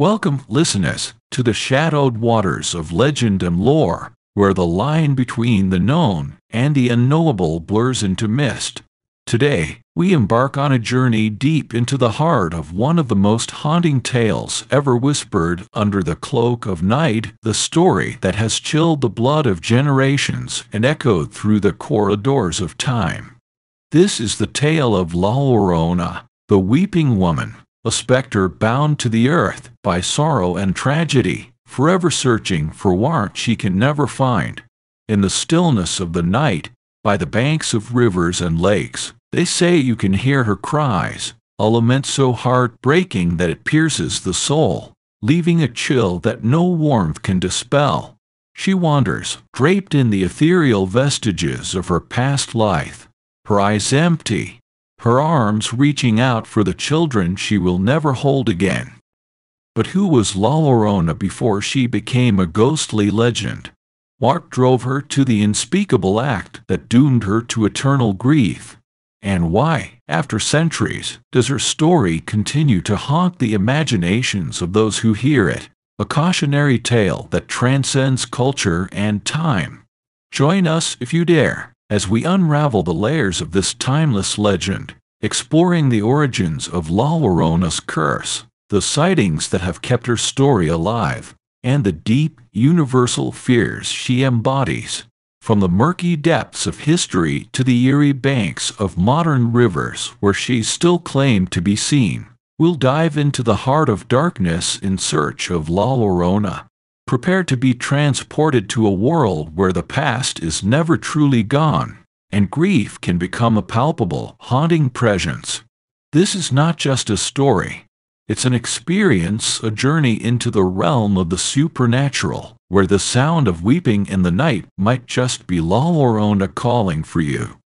Welcome, listeners, to the shadowed waters of legend and lore, where the line between the known and the unknowable blurs into mist. Today, we embark on a journey deep into the heart of one of the most haunting tales ever whispered under the cloak of night, the story that has chilled the blood of generations and echoed through the corridors of time. This is the tale of La Llorona, the weeping woman, a specter bound to the earth by sorrow and tragedy, forever searching for warmth she can never find. In the stillness of the night, by the banks of rivers and lakes, they say you can hear her cries, a lament so heartbreaking that it pierces the soul, leaving a chill that no warmth can dispel. She wanders, draped in the ethereal vestiges of her past life, her eyes empty, her arms reaching out for the children she will never hold again. But who was La Llorona before she became a ghostly legend? What drove her to the unspeakable act that doomed her to eternal grief? And why, after centuries, does her story continue to haunt the imaginations of those who hear it? A cautionary tale that transcends culture and time. Join us, if you dare, as we unravel the layers of this timeless legend, exploring the origins of La Llorona's curse, the sightings that have kept her story alive, and the deep, universal fears she embodies. From the murky depths of history to the eerie banks of modern rivers where she's still claimed to be seen, we'll dive into the heart of darkness in search of La Llorona. Prepare to be transported to a world where the past is never truly gone, and grief can become a palpable, haunting presence. This is not just a story. It's an experience, a journey into the realm of the supernatural, where the sound of weeping in the night might just be La Llorona calling for you.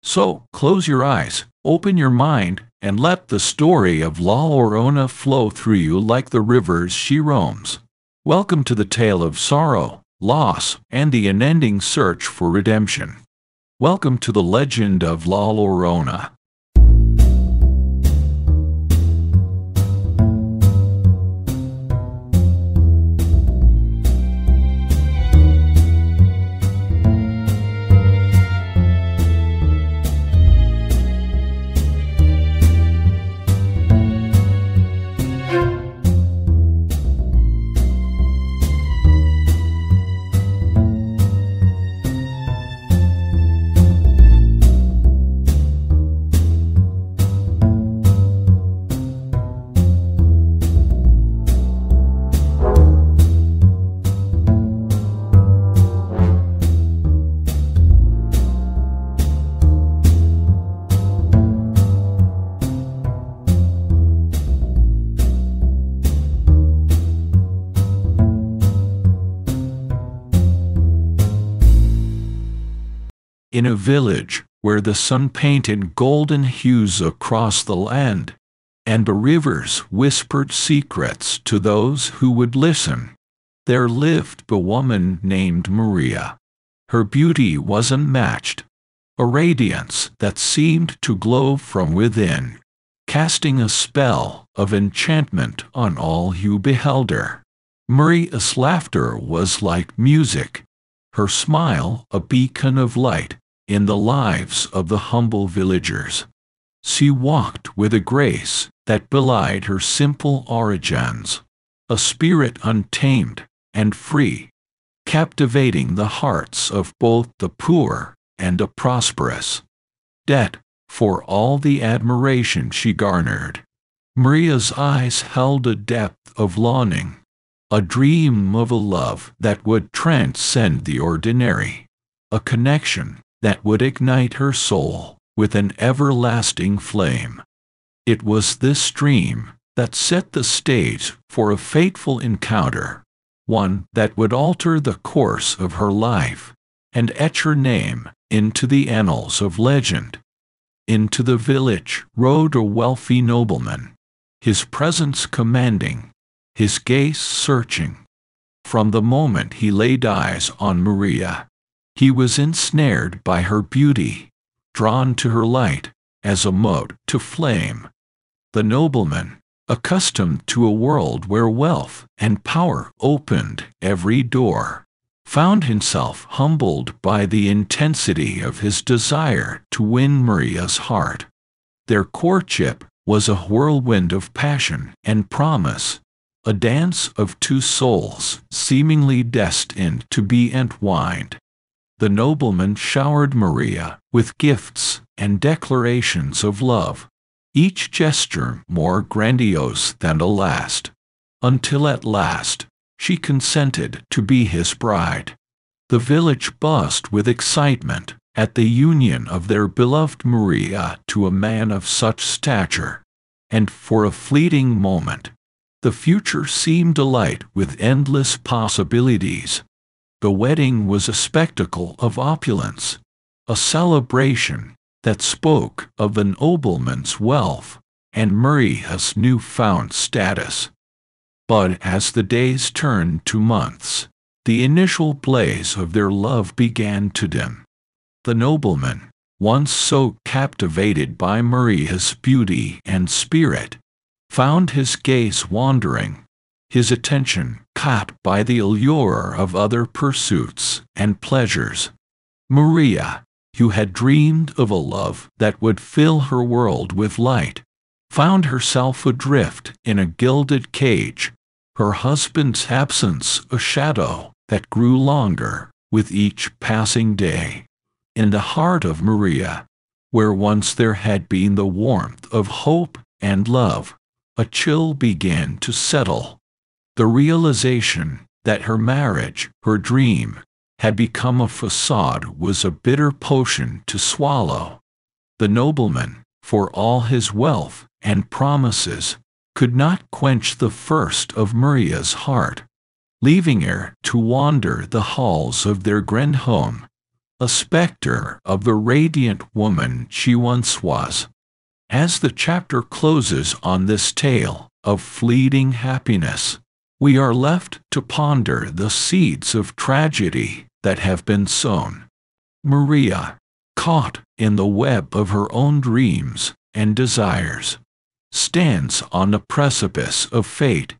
So, close your eyes, open your mind, and let the story of La Llorona flow through you like the rivers she roams. Welcome to the tale of sorrow, loss, and the unending search for redemption. Welcome to the Legend of La Llorona. In a village where the sun painted golden hues across the land, and the rivers whispered secrets to those who would listen, there lived a woman named Maria. Her beauty was unmatched, a radiance that seemed to glow from within, casting a spell of enchantment on all who beheld her. Maria's laughter was like music, her smile a beacon of light in the lives of the humble villagers. She walked with a grace that belied her simple origins, a spirit untamed and free, captivating the hearts of both the poor and the prosperous. Yet, for all the admiration she garnered, Maria's eyes held a depth of longing, a dream of a love that would transcend the ordinary, a connection that would ignite her soul with an everlasting flame. It was this dream that set the stage for a fateful encounter, one that would alter the course of her life and etch her name into the annals of legend. Into the village rode a wealthy nobleman, his presence commanding, his gaze searching. From the moment he laid eyes on Maria, he was ensnared by her beauty, drawn to her light as a mote to flame. The nobleman, accustomed to a world where wealth and power opened every door, found himself humbled by the intensity of his desire to win Maria's heart. Their courtship was a whirlwind of passion and promise, a dance of two souls seemingly destined to be entwined. The nobleman showered Maria with gifts and declarations of love, each gesture more grandiose than the last, until at last she consented to be his bride. The village buzzed with excitement at the union of their beloved Maria to a man of such stature, and for a fleeting moment, the future seemed alight with endless possibilities. The wedding was a spectacle of opulence, a celebration that spoke of the nobleman's wealth and Maria's newfound status. But as the days turned to months, the initial blaze of their love began to dim. The nobleman, once so captivated by Maria's beauty and spirit, found his gaze wandering, his attention caught by the allure of other pursuits and pleasures. Maria, who had dreamed of a love that would fill her world with light, found herself adrift in a gilded cage, her husband's absence a shadow that grew longer with each passing day. In the heart of Maria, where once there had been the warmth of hope and love, a chill began to settle. The realization that her marriage, her dream, had become a facade was a bitter potion to swallow. The nobleman, for all his wealth and promises, could not quench the thirst of Maria's heart, leaving her to wander the halls of their grand home, a specter of the radiant woman she once was. As the chapter closes on this tale of fleeting happiness, we are left to ponder the seeds of tragedy that have been sown. Maria, caught in the web of her own dreams and desires, stands on the precipice of fate,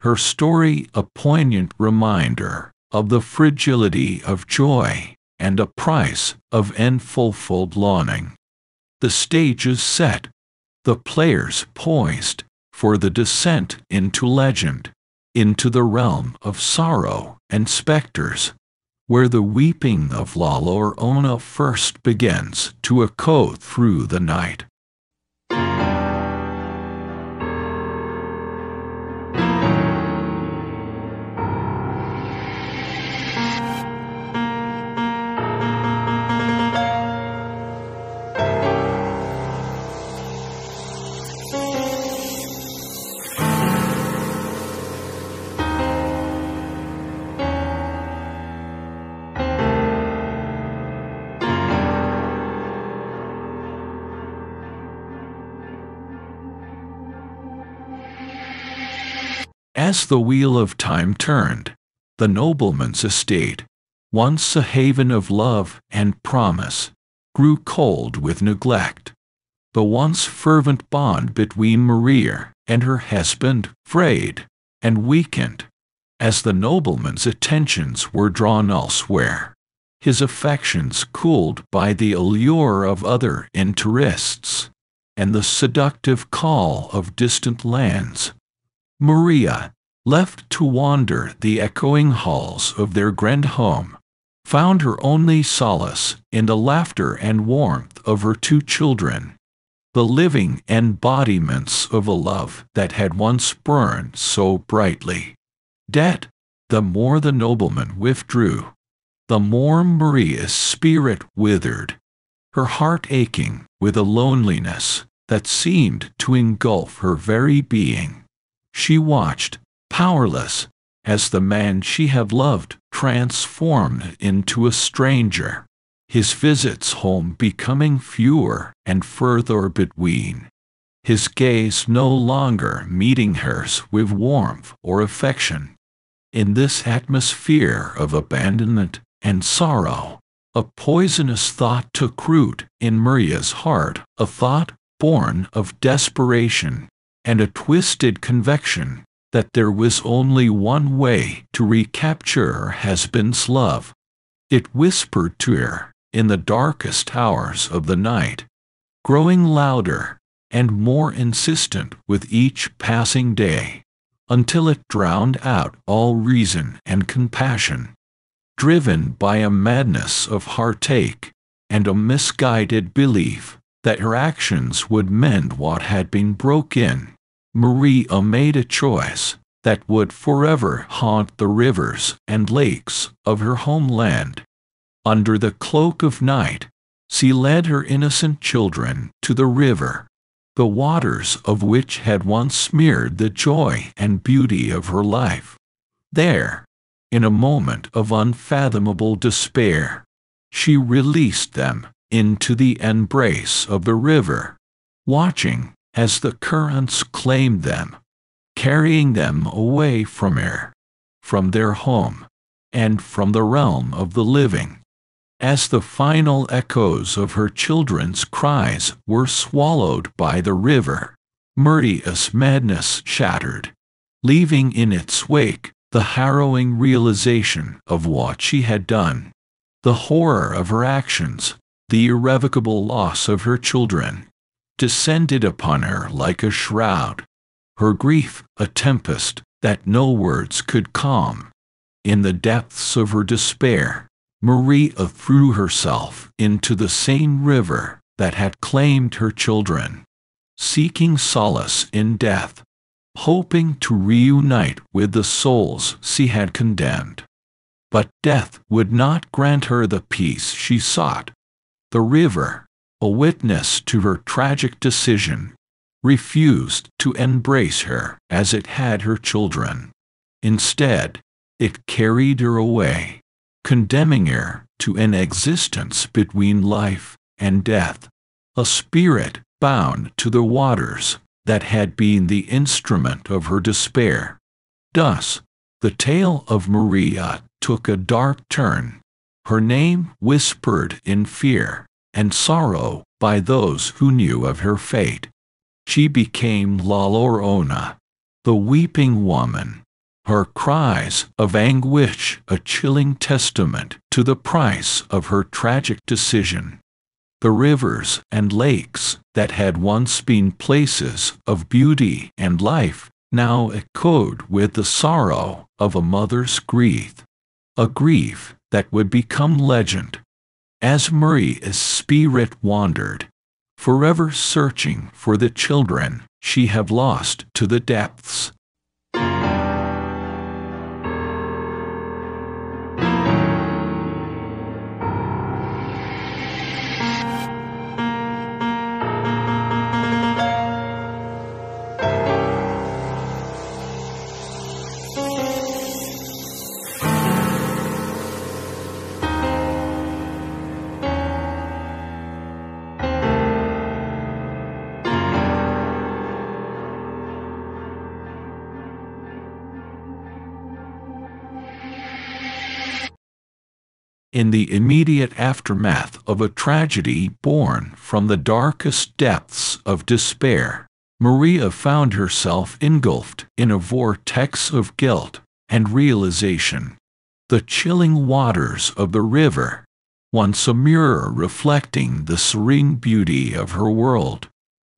her story a poignant reminder of the fragility of joy and the price of unfulfilled longing. The stage is set, the players poised for the descent into legend, into the realm of sorrow and specters, where the weeping of La Llorona first begins to echo through the night. As the wheel of time turned, the nobleman's estate, once a haven of love and promise, grew cold with neglect. The once fervent bond between Maria and her husband frayed and weakened, as the nobleman's attentions were drawn elsewhere, his affections cooled by the allure of other interests and the seductive call of distant lands. Maria, left to wander the echoing halls of their grand home, found her only solace in the laughter and warmth of her two children, the living embodiments of a love that had once burned so brightly. Yet, the more the nobleman withdrew, the more Maria's spirit withered, her heart aching with a loneliness that seemed to engulf her very being. She watched, powerless, as the man she had loved transformed into a stranger, his visits home becoming fewer and further between, his gaze no longer meeting hers with warmth or affection. In this atmosphere of abandonment and sorrow, a poisonous thought took root in Maria's heart, a thought born of desperation and a twisted conviction that there was only one way to recapture her husband's love. It whispered to her in the darkest hours of the night, growing louder and more insistent with each passing day, until it drowned out all reason and compassion. Driven by a madness of heartache and a misguided belief that her actions would mend what had been broken, Maria made a choice that would forever haunt the rivers and lakes of her homeland. Under the cloak of night, she led her innocent children to the river, the waters of which had once smeared the joy and beauty of her life. There, in a moment of unfathomable despair, she released them into the embrace of the river, watching as the currents claimed them, carrying them away from her, from their home, and from the realm of the living. As the final echoes of her children's cries were swallowed by the river, Maria's madness shattered, leaving in its wake the harrowing realization of what she had done, the horror of her actions, the irrevocable loss of her children, descended upon her like a shroud, her grief a tempest that no words could calm. In the depths of her despair, Maria threw herself into the same river that had claimed her children, seeking solace in death, hoping to reunite with the souls she had condemned. But death would not grant her the peace she sought. The river, a witness to her tragic decision, refused to embrace her as it had her children. Instead, it carried her away, condemning her to an existence between life and death, a spirit bound to the waters that had been the instrument of her despair. Thus, the tale of Maria took a dark turn, her name whispered in fear and sorrow by those who knew of her fate. She became La Llorona, the weeping woman, her cries of anguish a chilling testament to the price of her tragic decision. The rivers and lakes that had once been places of beauty and life now echoed with the sorrow of a mother's grief, a grief that would become legend. As Maria's spirit wandered, forever searching for the children she had lost to the depths. In the immediate aftermath of a tragedy born from the darkest depths of despair, Maria found herself engulfed in a vortex of guilt and realization. The chilling waters of the river, once a mirror reflecting the serene beauty of her world,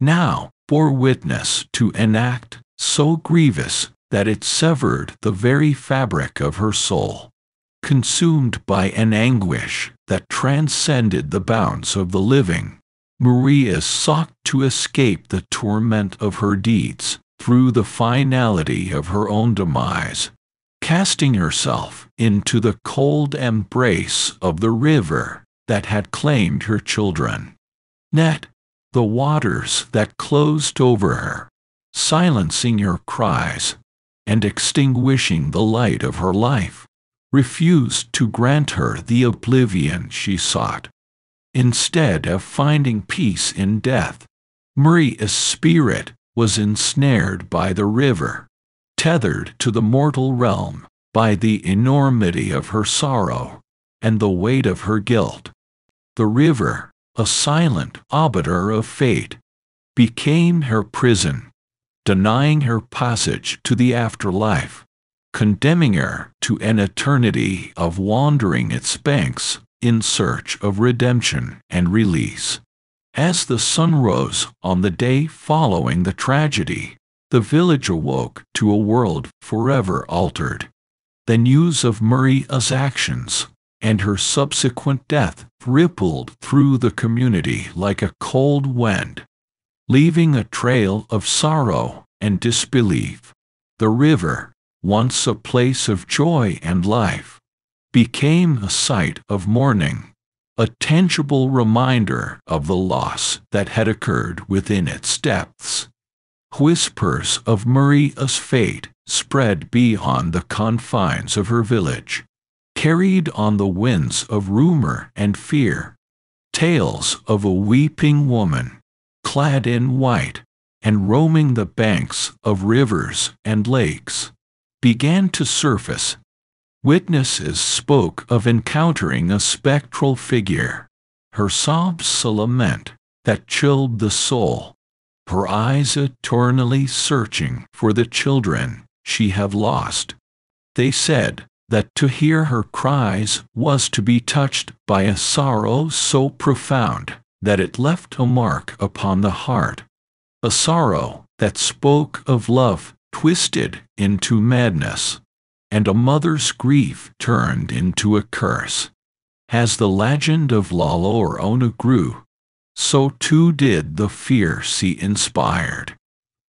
now bore witness to an act so grievous that it severed the very fabric of her soul. Consumed by an anguish that transcended the bounds of the living, Maria sought to escape the torment of her deeds through the finality of her own demise, casting herself into the cold embrace of the river that had claimed her children. Yet, the waters that closed over her, silencing her cries and extinguishing the light of her life, refused to grant her the oblivion she sought. Instead of finding peace in death, Maria's spirit was ensnared by the river, tethered to the mortal realm by the enormity of her sorrow and the weight of her guilt. The river, a silent arbiter of fate, became her prison, denying her passage to the afterlife, condemning her to an eternity of wandering its banks in search of redemption and release. As the sun rose on the day following the tragedy, the village awoke to a world forever altered. The news of Maria's actions and her subsequent death rippled through the community like a cold wind, leaving a trail of sorrow and disbelief. The river, once a place of joy and life, became a site of mourning, a tangible reminder of the loss that had occurred within its depths. Whispers of Maria's fate spread beyond the confines of her village, carried on the winds of rumor and fear. Tales of a weeping woman, clad in white, and roaming the banks of rivers and lakes, began to surface. Witnesses spoke of encountering a spectral figure, her sobs a lament that chilled the soul, her eyes eternally searching for the children she had lost. They said that to hear her cries was to be touched by a sorrow so profound that it left a mark upon the heart, a sorrow that spoke of love twisted into madness, and a mother's grief turned into a curse. As the legend of La Llorona grew, so too did the fear she inspired.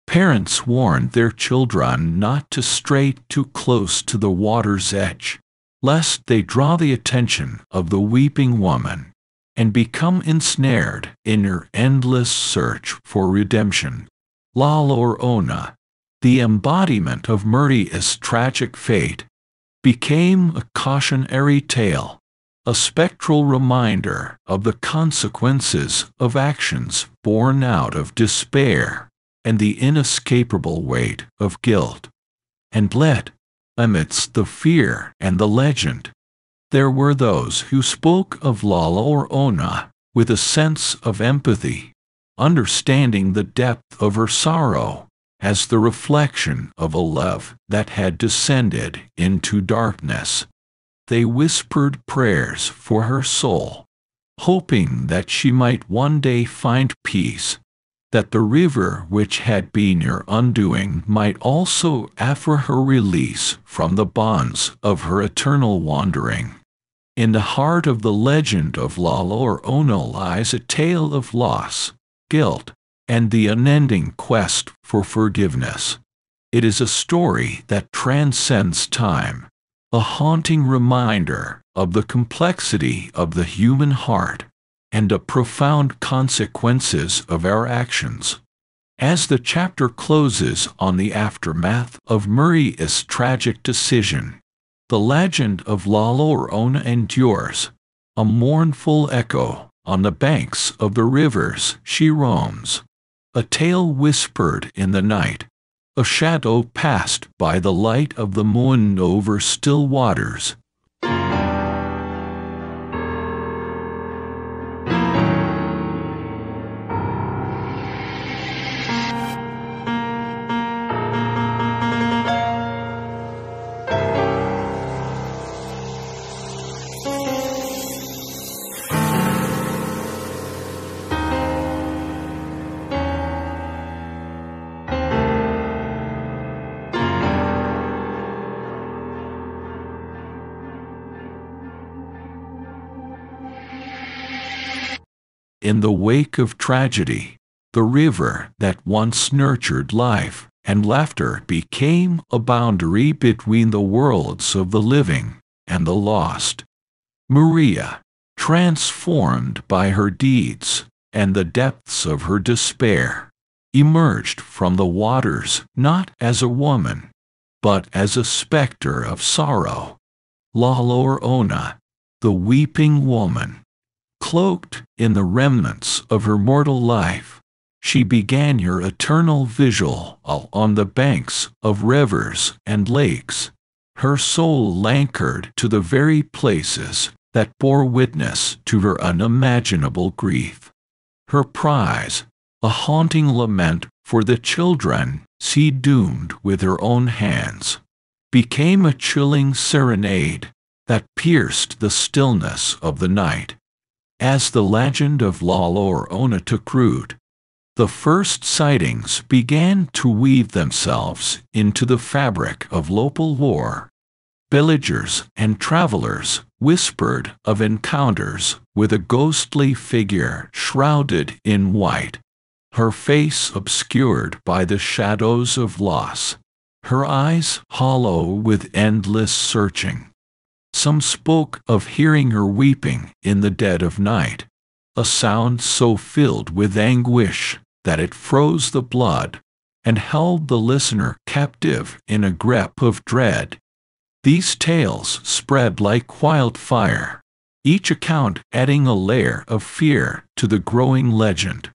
Parents warned their children not to stray too close to the water's edge, lest they draw the attention of the weeping woman and become ensnared in her endless search for redemption. La Llorona, the embodiment of Maria's tragic fate, became a cautionary tale, a spectral reminder of the consequences of actions born out of despair and the inescapable weight of guilt. And yet, amidst the fear and the legend, there were those who spoke of La Llorona with a sense of empathy, understanding the depth of her sorrow as the reflection of a love that had descended into darkness. They whispered prayers for her soul, hoping that she might one day find peace, that the river which had been her undoing might also offer her release from the bonds of her eternal wandering. In the heart of the legend of La Llorona lies a tale of loss, guilt, and the unending quest for forgiveness. It is a story that transcends time, a haunting reminder of the complexity of the human heart and the profound consequences of our actions. As the chapter closes on the aftermath of Maria's tragic decision, the legend of La Llorona endures, a mournful echo on the banks of the rivers she roams, a tale whispered in the night, a shadow passed by the light of the moon over still waters. In the wake of tragedy, the river that once nurtured life and laughter became a boundary between the worlds of the living and the lost. Maria, transformed by her deeds and the depths of her despair, emerged from the waters not as a woman, but as a specter of sorrow. La Llorona, the weeping woman, cloaked in the remnants of her mortal life, she began her eternal vigil on the banks of rivers and lakes, her soul anchored to the very places that bore witness to her unimaginable grief. Her prize, a haunting lament for the children she doomed with her own hands, became a chilling serenade that pierced the stillness of the night. As the legend of La Llorona took root, the first sightings began to weave themselves into the fabric of local lore. Villagers and travelers whispered of encounters with a ghostly figure shrouded in white, her face obscured by the shadows of loss, her eyes hollow with endless searching. Some spoke of hearing her weeping in the dead of night, a sound so filled with anguish that it froze the blood and held the listener captive in a grip of dread. These tales spread like wildfire, each account adding a layer of fear to the growing legend.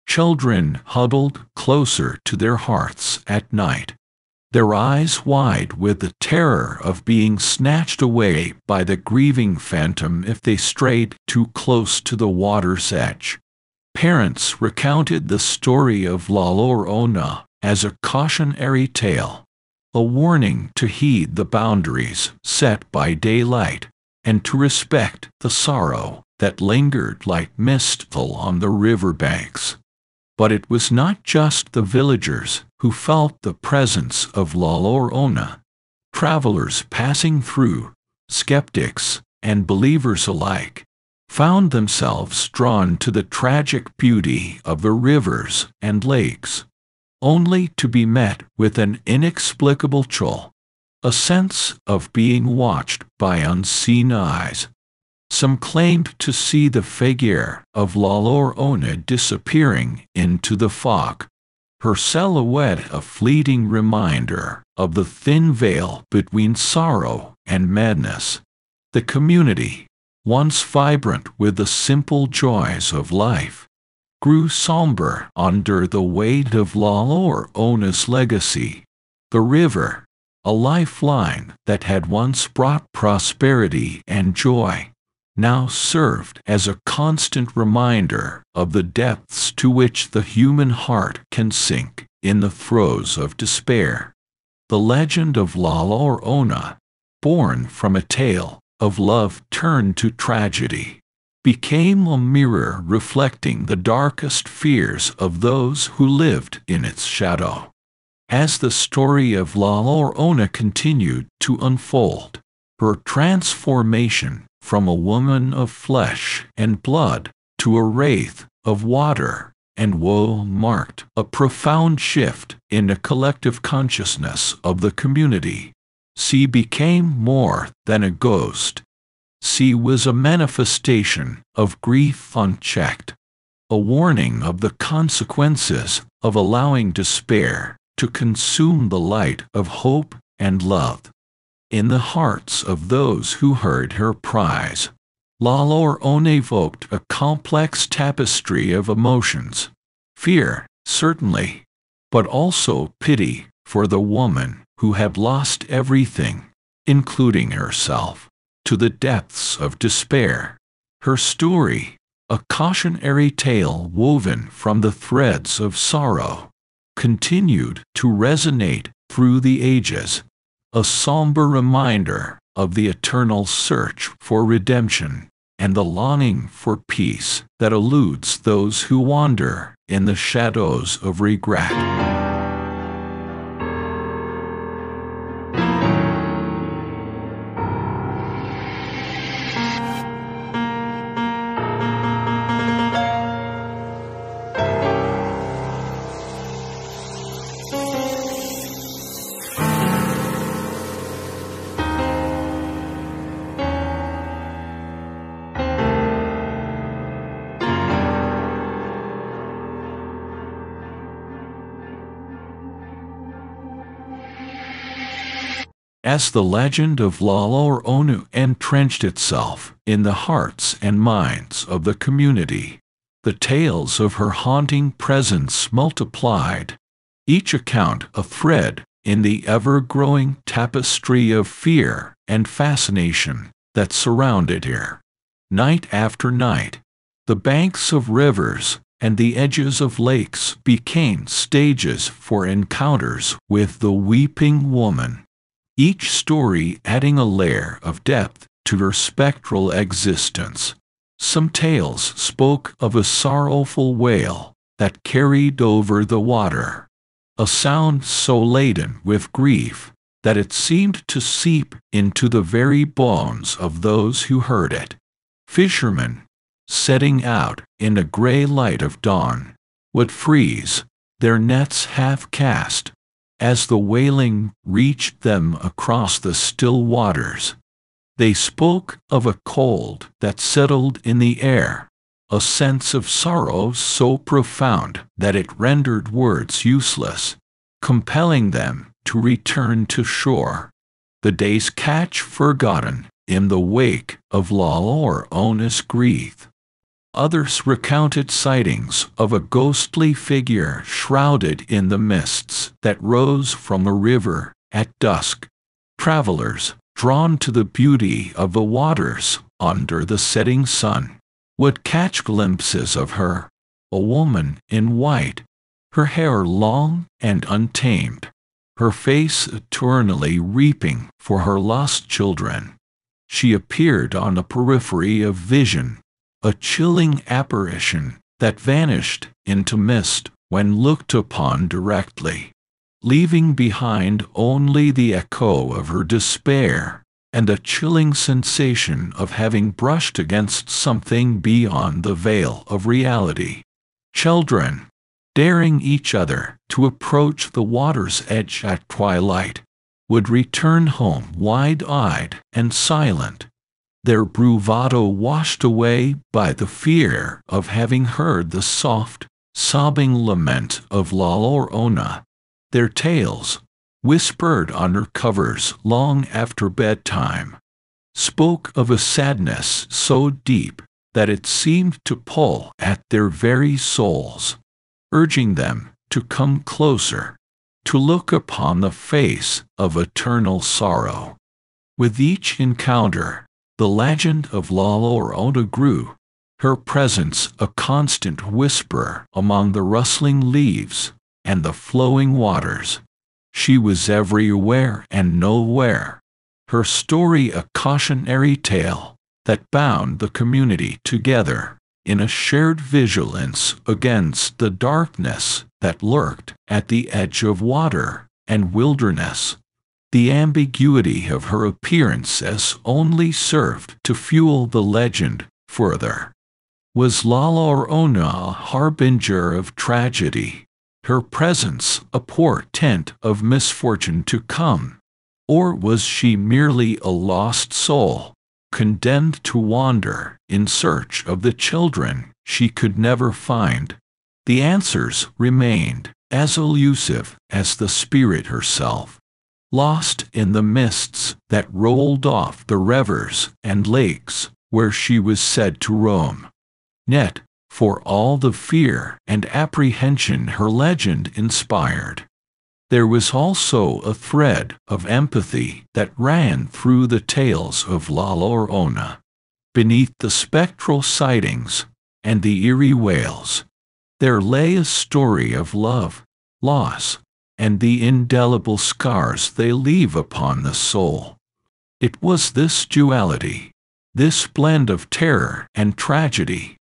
Children huddled closer to their hearths at night, their eyes wide with the terror of being snatched away by the grieving phantom if they strayed too close to the water's edge. Parents recounted the story of La Llorona as a cautionary tale, a warning to heed the boundaries set by daylight and to respect the sorrow that lingered like mistle on the riverbanks. But it was not just the villagers who felt the presence of La Llorona. Travelers passing through, skeptics and believers alike, found themselves drawn to the tragic beauty of the rivers and lakes, only to be met with an inexplicable chill, a sense of being watched by unseen eyes. Some claimed to see the figure of La Llorona disappearing into the fog, her silhouette a fleeting reminder of the thin veil between sorrow and madness. The community, once vibrant with the simple joys of life, grew somber under the weight of La Llorona's legacy. The river, a lifeline that had once brought prosperity and joy, now served as a constant reminder of the depths to which the human heart can sink in the throes of despair. The legend of La Llorona, born from a tale of love turned to tragedy, became a mirror reflecting the darkest fears of those who lived in its shadow. As the story of La Llorona continued to unfold, her transformation from a woman of flesh and blood to a wraith of water and woe marked a profound shift in the collective consciousness of the community. She became more than a ghost. She was a manifestation of grief unchecked, a warning of the consequences of allowing despair to consume the light of hope and love. In the hearts of those who heard her cries, La Llorona evoked a complex tapestry of emotions. Fear, certainly, but also pity for the woman who had lost everything, including herself, to the depths of despair. Her story, a cautionary tale woven from the threads of sorrow, continued to resonate through the ages, a somber reminder of the eternal search for redemption and the longing for peace that eludes those who wander in the shadows of regret. As the legend of La Llorona entrenched itself in the hearts and minds of the community, the tales of her haunting presence multiplied, each account a thread in the ever-growing tapestry of fear and fascination that surrounded her. Night after night, the banks of rivers and the edges of lakes became stages for encounters with the weeping woman, each story adding a layer of depth to her spectral existence. Some tales spoke of a sorrowful wail that carried over the water, a sound so laden with grief that it seemed to seep into the very bones of those who heard it. Fishermen, setting out in the gray light of dawn, would freeze, their nets half cast, as the wailing reached them across the still waters. They spoke of a cold that settled in the air, a sense of sorrow so profound that it rendered words useless, compelling them to return to shore. The day's catch forgotten in the wake of La Llorona's grief. Others recounted sightings of a ghostly figure shrouded in the mists that rose from a river at dusk. Travelers, drawn to the beauty of the waters under the setting sun, would catch glimpses of her, a woman in white, her hair long and untamed, her face eternally weeping for her lost children. She appeared on the periphery of vision, a chilling apparition that vanished into mist when looked upon directly, leaving behind only the echo of her despair and a chilling sensation of having brushed against something beyond the veil of reality. Children, daring each other to approach the water's edge at twilight, would return home wide-eyed and silent, their bravado washed away by the fear of having heard the soft, sobbing lament of La Llorona. Their tales, whispered under covers long after bedtime, spoke of a sadness so deep that it seemed to pull at their very souls, urging them to come closer, to look upon the face of eternal sorrow. With each encounter, the legend of La Llorona grew, her presence a constant whisper among the rustling leaves and the flowing waters. She was everywhere and nowhere, her story a cautionary tale that bound the community together in a shared vigilance against the darkness that lurked at the edge of water and wilderness. The ambiguity of her appearances only served to fuel the legend further. Was La Llorona a harbinger of tragedy, her presence a portent of misfortune to come? Or was she merely a lost soul, condemned to wander in search of the children she could never find? The answers remained as elusive as the spirit herself, lost in the mists that rolled off the rivers and lakes where she was said to roam. Yet, for all the fear and apprehension her legend inspired, there was also a thread of empathy that ran through the tales of La Llorona. Beneath the spectral sightings and the eerie wails, there lay a story of love, loss, and the indelible scars they leave upon the soul. It was this duality, this blend of terror and tragedy,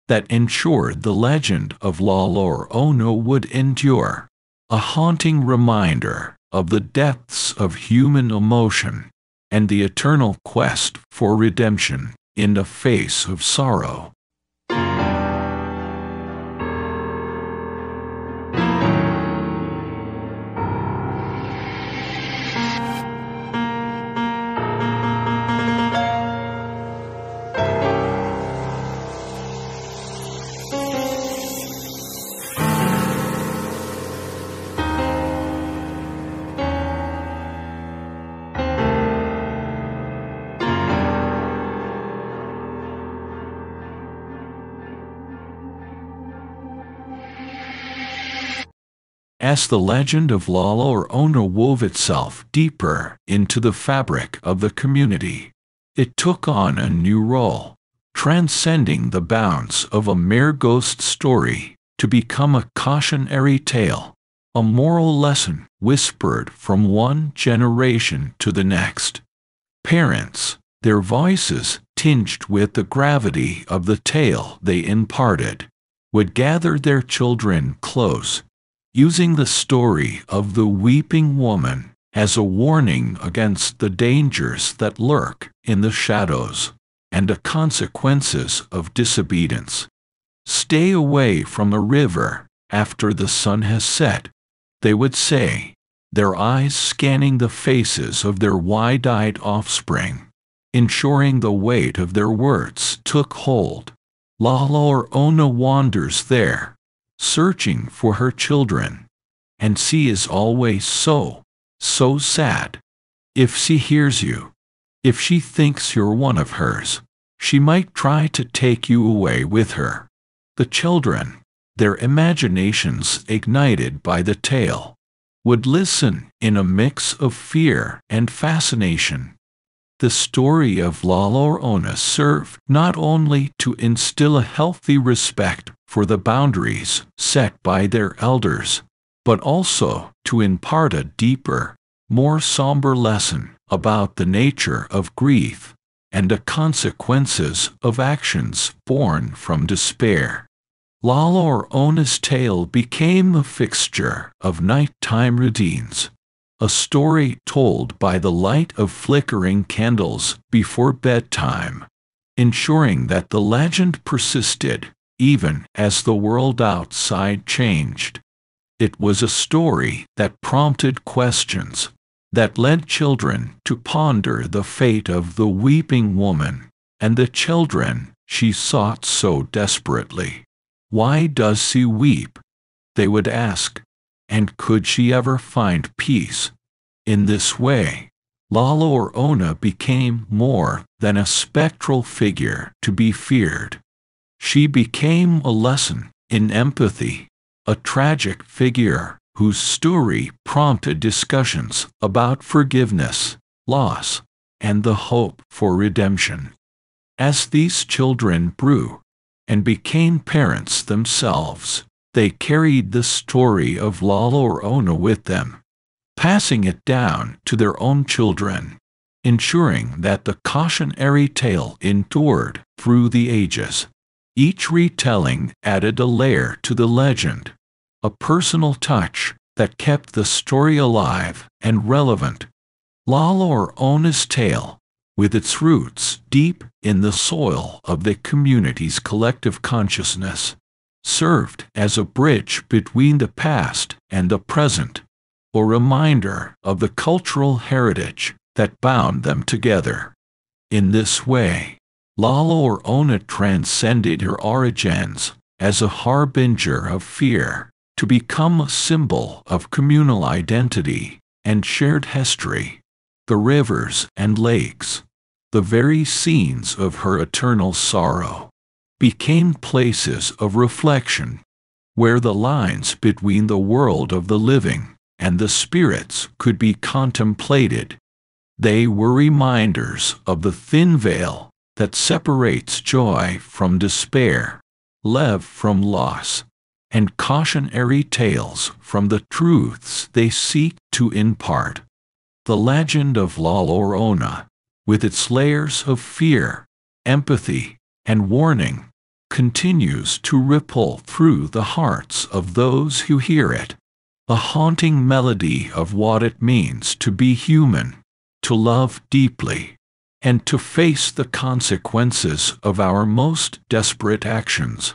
that ensured the legend of La Llorona would endure, a haunting reminder of the depths of human emotion and the eternal quest for redemption in the face of sorrow. As the legend of La Llorona wove itself deeper into the fabric of the community, it took on a new role, transcending the bounds of a mere ghost story to become a cautionary tale, a moral lesson whispered from one generation to the next. Parents, their voices tinged with the gravity of the tale they imparted, would gather their children close, using the story of the weeping woman as a warning against the dangers that lurk in the shadows and the consequences of disobedience. Stay away from the river after the sun has set, they would say, their eyes scanning the faces of their wide-eyed offspring, ensuring the weight of their words took hold. La Llorona wanders there, searching for her children, and she is always so sad. If she hears you, if she thinks you're one of hers, she might try to take you away with her. The children, their imaginations ignited by the tale, would listen in a mix of fear and fascination. The story of La Llorona served not only to instill a healthy respect for the boundaries set by their elders, but also to impart a deeper, more somber lesson about the nature of grief and the consequences of actions born from despair. La Llorona's tale became a fixture of nighttime routines, a story told by the light of flickering candles before bedtime, ensuring that the legend persisted even as the world outside changed. It was a story that prompted questions, that led children to ponder the fate of the weeping woman and the children she sought so desperately. Why does she weep? They would ask, and could she ever find peace? In this way, La Llorona became more than a spectral figure to be feared. She became a lesson in empathy, a tragic figure whose story prompted discussions about forgiveness, loss, and the hope for redemption. As these children grew and became parents themselves, they carried the story of La Llorona with them, passing it down to their own children, ensuring that the cautionary tale endured through the ages. Each retelling added a layer to the legend, a personal touch that kept the story alive and relevant. La Llorona's tale, with its roots deep in the soil of the community's collective consciousness, served as a bridge between the past and the present, a reminder of the cultural heritage that bound them together. In this way, La Llorona transcended her origins as a harbinger of fear to become a symbol of communal identity and shared history. The rivers and lakes, the very scenes of her eternal sorrow, became places of reflection, where the lines between the world of the living and the spirits could be contemplated. They were reminders of the thin veil that separates joy from despair, love from loss, and cautionary tales from the truths they seek to impart. The legend of La Llorona, with its layers of fear, empathy, and warning, continues to ripple through the hearts of those who hear it, a haunting melody of what it means to be human, to love deeply, and to face the consequences of our most desperate actions.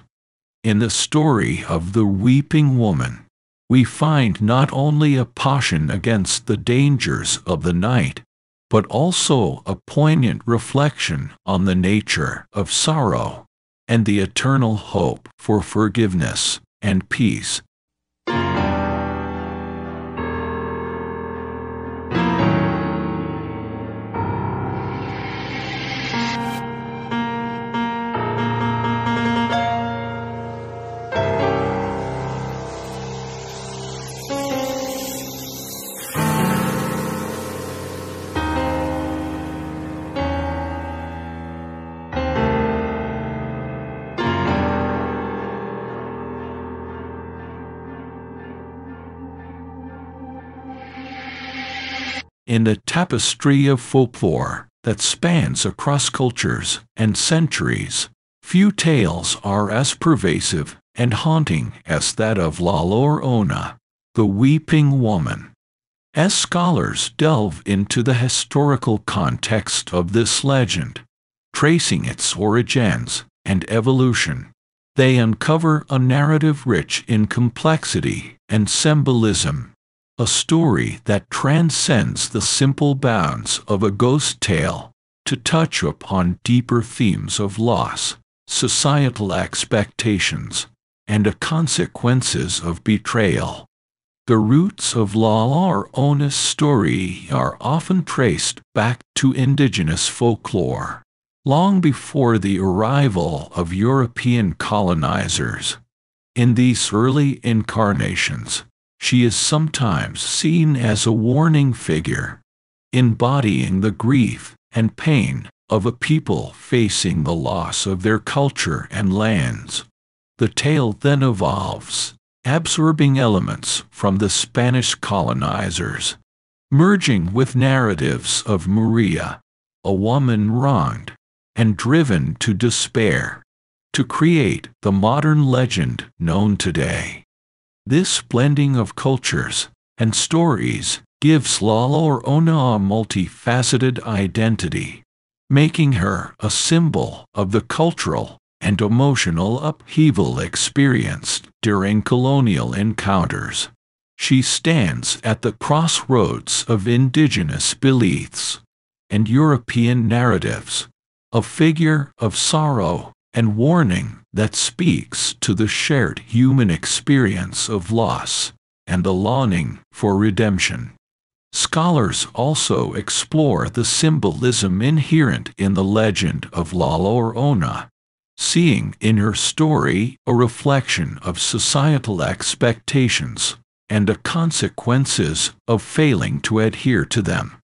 In the story of the weeping woman, we find not only a caution against the dangers of the night, but also a poignant reflection on the nature of sorrow and the eternal hope for forgiveness and peace. in the tapestry of folklore that spans across cultures and centuries. Few tales are as pervasive and haunting as that of La Llorona, the Weeping Woman. As scholars delve into the historical context of this legend, tracing its origins and evolution, they uncover a narrative rich in complexity and symbolism, a story that transcends the simple bounds of a ghost tale to touch upon deeper themes of loss, societal expectations, and the consequences of betrayal. The roots of La Llorona's story are often traced back to indigenous folklore, long before the arrival of European colonizers. In these early incarnations, she is sometimes seen as a warning figure, embodying the grief and pain of a people facing the loss of their culture and lands. The tale then evolves, absorbing elements from the Spanish colonizers, merging with narratives of Maria, a woman wronged and driven to despair, to create the modern legend known today. This blending of cultures and stories gives La Llorona a multifaceted identity, making her a symbol of the cultural and emotional upheaval experienced during colonial encounters. She stands at the crossroads of indigenous beliefs and European narratives, a figure of sorrow and warning that speaks to the shared human experience of loss and the longing for redemption. Scholars also explore the symbolism inherent in the legend of La Llorona, seeing in her story a reflection of societal expectations and the consequences of failing to adhere to them.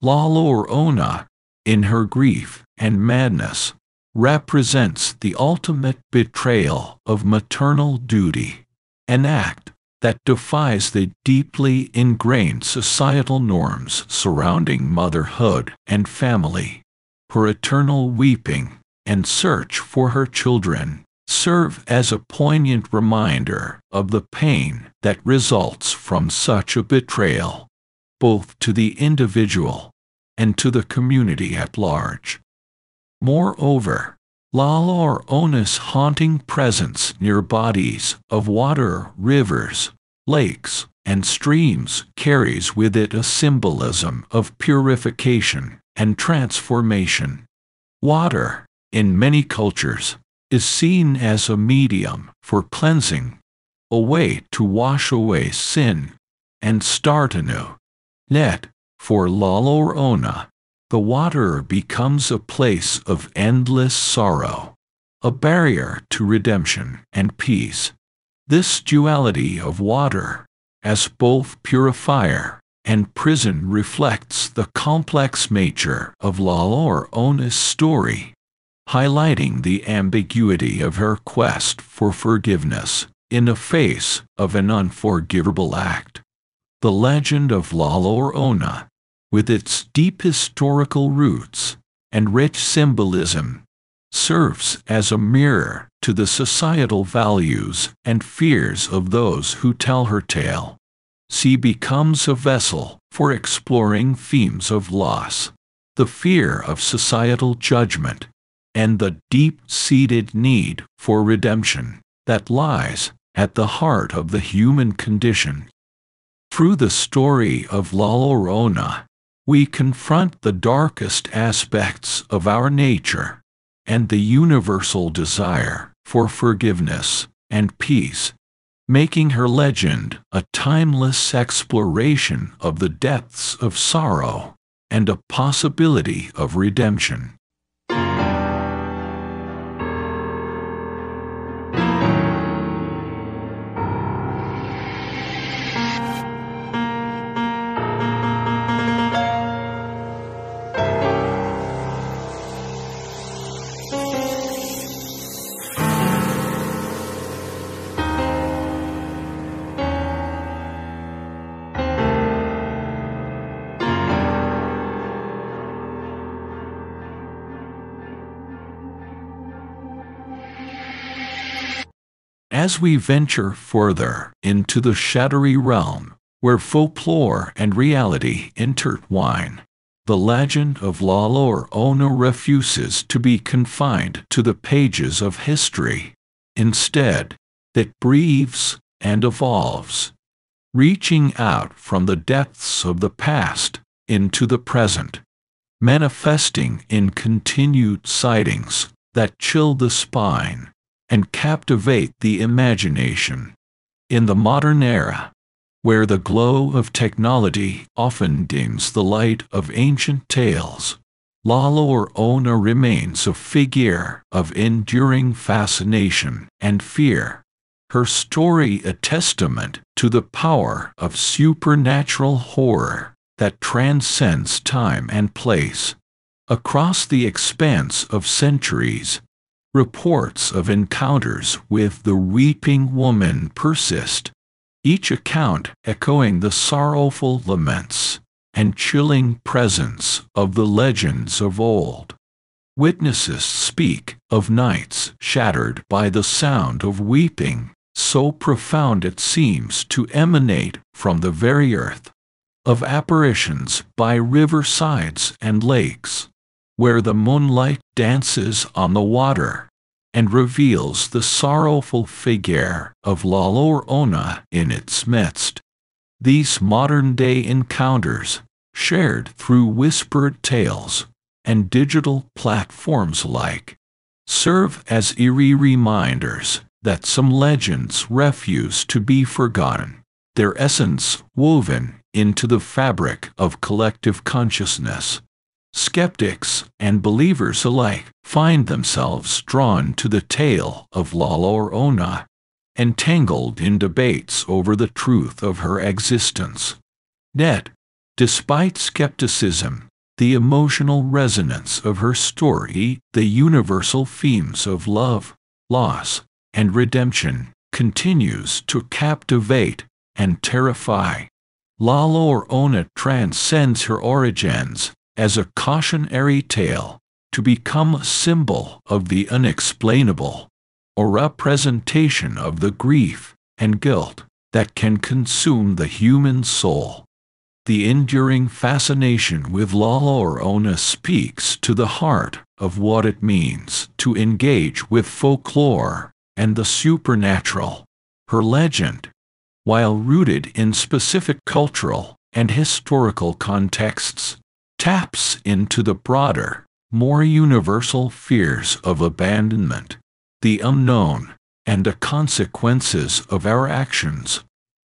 La Llorona, in her grief and madness, represents the ultimate betrayal of maternal duty, an act that defies the deeply ingrained societal norms surrounding motherhood and family. Her eternal weeping and search for her children serve as a poignant reminder of the pain that results from such a betrayal, both to the individual and to the community at large. Moreover, La Llorona's haunting presence near bodies of water, rivers, lakes, and streams carries with it a symbolism of purification and transformation. Water, in many cultures, is seen as a medium for cleansing, a way to wash away sin and start anew. Yet, for La Llorona, the water becomes a place of endless sorrow, a barrier to redemption and peace. This duality of water, as both purifier and prison, reflects the complex nature of La Llorona's story, highlighting the ambiguity of her quest for forgiveness in the face of an unforgivable act. The legend of La Llorona, with its deep historical roots and rich symbolism, serves as a mirror to the societal values and fears of those who tell her tale. She becomes a vessel for exploring themes of loss, the fear of societal judgment, and the deep-seated need for redemption that lies at the heart of the human condition. Through the story of La Llorona, we confront the darkest aspects of our nature and the universal desire for forgiveness and peace, making her legend a timeless exploration of the depths of sorrow and a possibility of redemption. As we venture further into the shadowy realm, where folklore and reality intertwine, the legend of La Llorona refuses to be confined to the pages of history. Instead, it breathes and evolves, reaching out from the depths of the past into the present, manifesting in continued sightings that chill the spine and captivate the imagination. In the modern era, where the glow of technology often dims the light of ancient tales, La Llorona remains a figure of enduring fascination and fear, her story a testament to the power of supernatural horror that transcends time and place. Across the expanse of centuries, reports of encounters with the weeping woman persist, each account echoing the sorrowful laments and chilling presence of the legends of old. Witnesses speak of nights shattered by the sound of weeping, so profound it seems to emanate from the very earth, of apparitions by riversides and lakes, where the moonlight dances on the water and reveals the sorrowful figure of La Llorona in its midst. These modern-day encounters, shared through whispered tales and digital platforms alike, serve as eerie reminders that some legends refuse to be forgotten, their essence woven into the fabric of collective consciousness. Skeptics and believers alike find themselves drawn to the tale of La Llorona, entangled in debates over the truth of her existence. Yet, despite skepticism, the emotional resonance of her story, the universal themes of love, loss, and redemption, continues to captivate and terrify. La Llorona transcends her origins as a cautionary tale to become a symbol of the unexplainable, a representation of the grief and guilt that can consume the human soul. The enduring fascination with La Llorona speaks to the heart of what it means to engage with folklore and the supernatural. Her legend, while rooted in specific cultural and historical contexts, taps into the broader, more universal fears of abandonment, the unknown, and the consequences of our actions.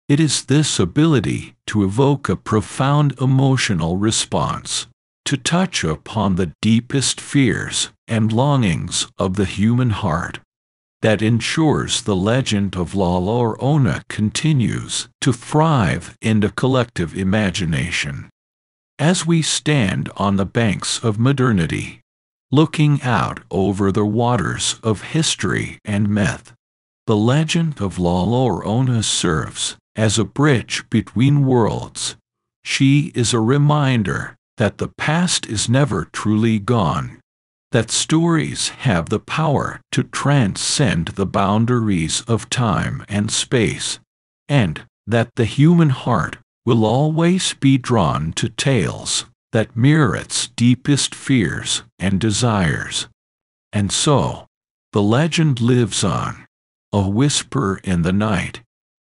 It is this ability to evoke a profound emotional response, to touch upon the deepest fears and longings of the human heart, that ensures the legend of La Llorona continues to thrive in the collective imagination. As we stand on the banks of modernity, looking out over the waters of history and myth, the legend of La Llorona serves as a bridge between worlds. She is a reminder that the past is never truly gone, that stories have the power to transcend the boundaries of time and space, and that the human heart will always be drawn to tales that mirror its deepest fears and desires. And so, the legend lives on, a whisper in the night,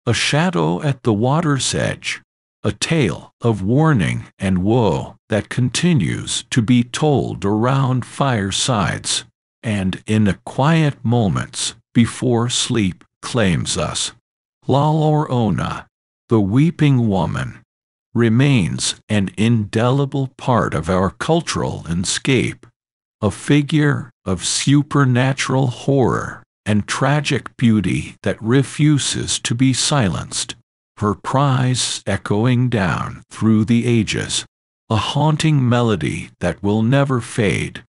a shadow at the water's edge, a tale of warning and woe that continues to be told around firesides and in the quiet moments before sleep claims us. La Llorona, the weeping woman, remains an indelible part of our cultural landscape, a figure of supernatural horror and tragic beauty that refuses to be silenced, her cries echoing down through the ages, a haunting melody that will never fade.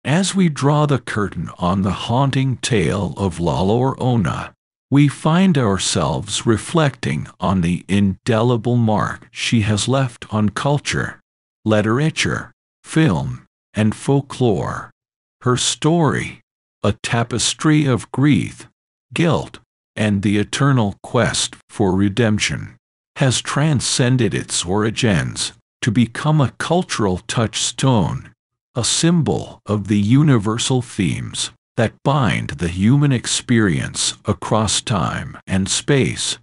As we draw the curtain on the haunting tale of La Llorona, we find ourselves reflecting on the indelible mark she has left on culture, literature, film, and folklore. Her story, a tapestry of grief, guilt, and the eternal quest for redemption, has transcended its origins to become a cultural touchstone, a symbol of the universal themes that bind the human experience across time and space.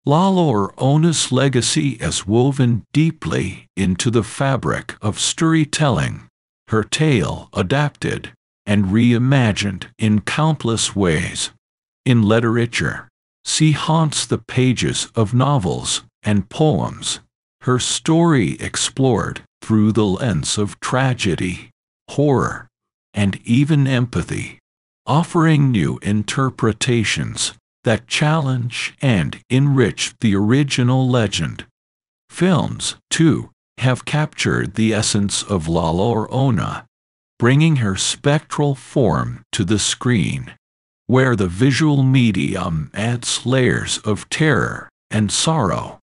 La Llorona's legacy is woven deeply into the fabric of storytelling, her tale adapted and reimagined in countless ways. In literature, she haunts the pages of novels and poems, her story explored through the lens of tragedy, horror, and even empathy, offering new interpretations that challenge and enrich the original legend. Films, too, have captured the essence of La Llorona, bringing her spectral form to the screen, where the visual medium adds layers of terror and sorrow,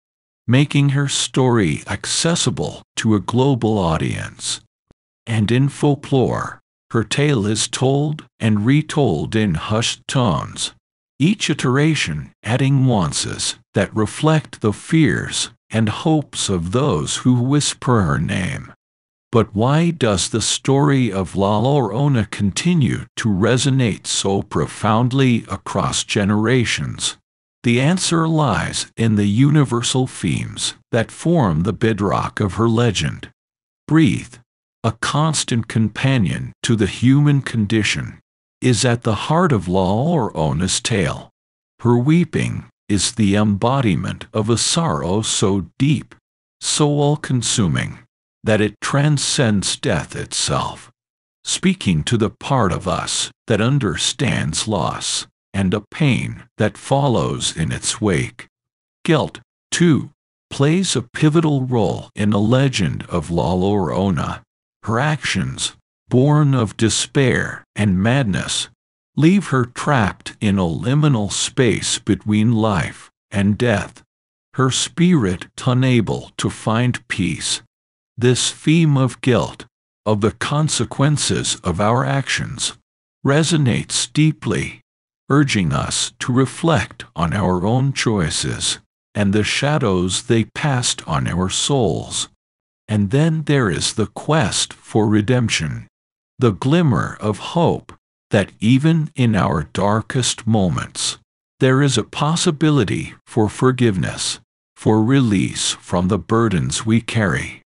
making her story accessible to a global audience. And in folklore, her tale is told and retold in hushed tones, each iteration adding nuances that reflect the fears and hopes of those who whisper her name. But why does the story of La Llorona continue to resonate so profoundly across generations? The answer lies in the universal themes that form the bedrock of her legend. Breathe, a constant companion to the human condition, is at the heart of La Llorona's tale. Her weeping is the embodiment of a sorrow so deep, so all-consuming, that it transcends death itself, speaking to the part of us that understands loss and a pain that follows in its wake. Guilt, too, plays a pivotal role in the legend of La Llorona. Her actions, born of despair and madness, leave her trapped in a liminal space between life and death, her spirit unable to find peace. This theme of guilt, of the consequences of our actions, resonates deeply, urging us to reflect on our own choices and the shadows they cast on our souls. And then there is the quest for redemption, the glimmer of hope that even in our darkest moments, there is a possibility for forgiveness, for release from the burdens we carry.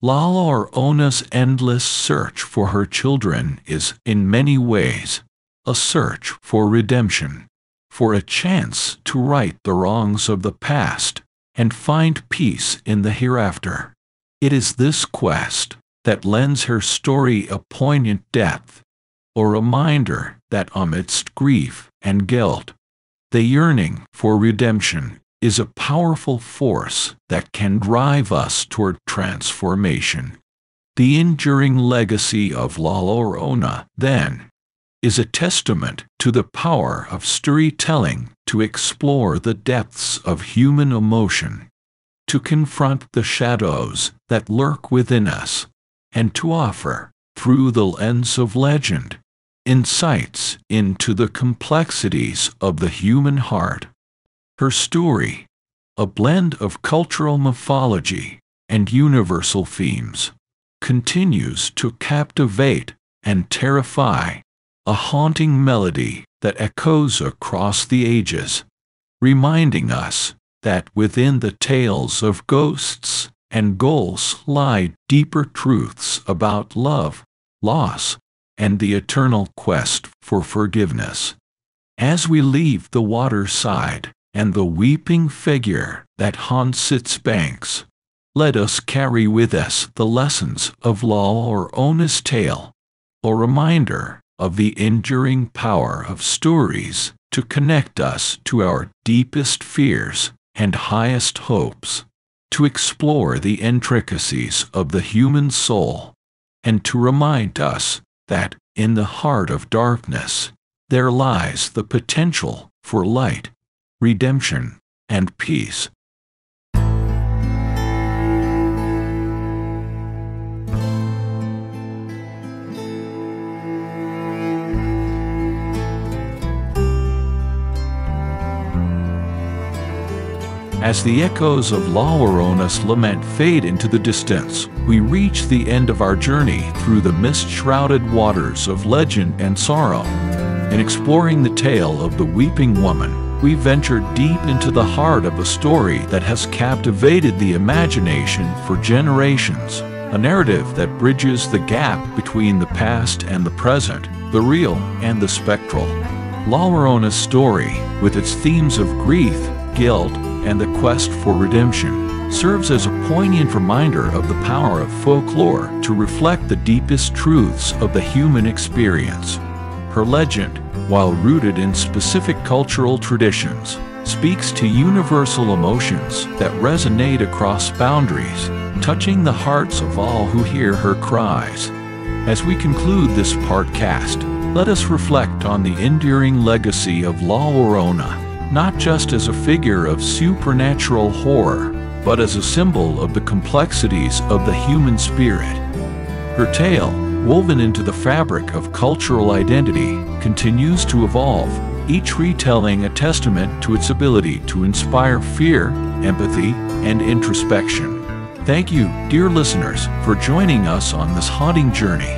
La Llorona's endless search for her children is, in many ways, a search for redemption, for a chance to right the wrongs of the past and find peace in the hereafter. It is this quest that lends her story a poignant depth, a reminder that amidst grief and guilt, the yearning for redemption is a powerful force that can drive us toward transformation. The enduring legacy of La Llorona, then, is a testament to the power of storytelling to explore the depths of human emotion, to confront the shadows that lurk within us, and to offer, through the lens of legend, insights into the complexities of the human heart. Her story, a blend of cultural mythology and universal themes, continues to captivate and terrify, a haunting melody that echoes across the ages, reminding us that within the tales of ghosts and ghouls lie deeper truths about love, loss, and the eternal quest for forgiveness. As we leave the waterside and the weeping figure that haunts its banks, let us carry with us the lessons of La Llorona's tale, a reminder of the enduring power of stories to connect us to our deepest fears and highest hopes, to explore the intricacies of the human soul, and to remind us that, In the heart of darkness, there lies the potential for light, redemption, and peace. As the echoes of La Llorona's lament fade into the distance, we reach the end of our journey through the mist-shrouded waters of legend and sorrow. In exploring the tale of the weeping woman, we venture deep into the heart of a story that has captivated the imagination for generations, a narrative that bridges the gap between the past and the present, the real and the spectral. La Llorona's story, with its themes of grief, guilt, and the quest for redemption, serves as a poignant reminder of the power of folklore to reflect the deepest truths of the human experience. Her legend, while rooted in specific cultural traditions, speaks to universal emotions that resonate across boundaries, touching the hearts of all who hear her cries. As we conclude this podcast, let us reflect on the enduring legacy of La Llorona, not just as a figure of supernatural horror, but as a symbol of the complexities of the human spirit. Her tale, woven into the fabric of cultural identity, continues to evolve, each retelling a testament to its ability to inspire fear, empathy, and introspection. Thank you, dear listeners, for joining us on this haunting journey.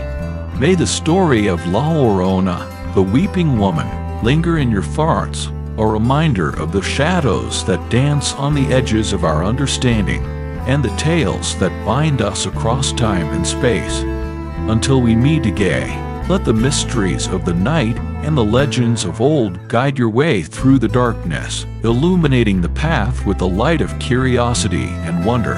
May the story of La Llorona, the weeping woman, linger in your thoughts, a reminder of the shadows that dance on the edges of our understanding and the tales that bind us across time and space. Until we meet again, let the mysteries of the night and the legends of old guide your way through the darkness, illuminating the path with the light of curiosity and wonder.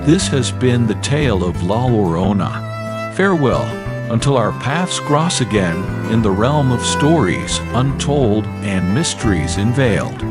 This has been the tale of La Llorona. Farewell, until our paths cross again in the realm of stories untold and mysteries unveiled.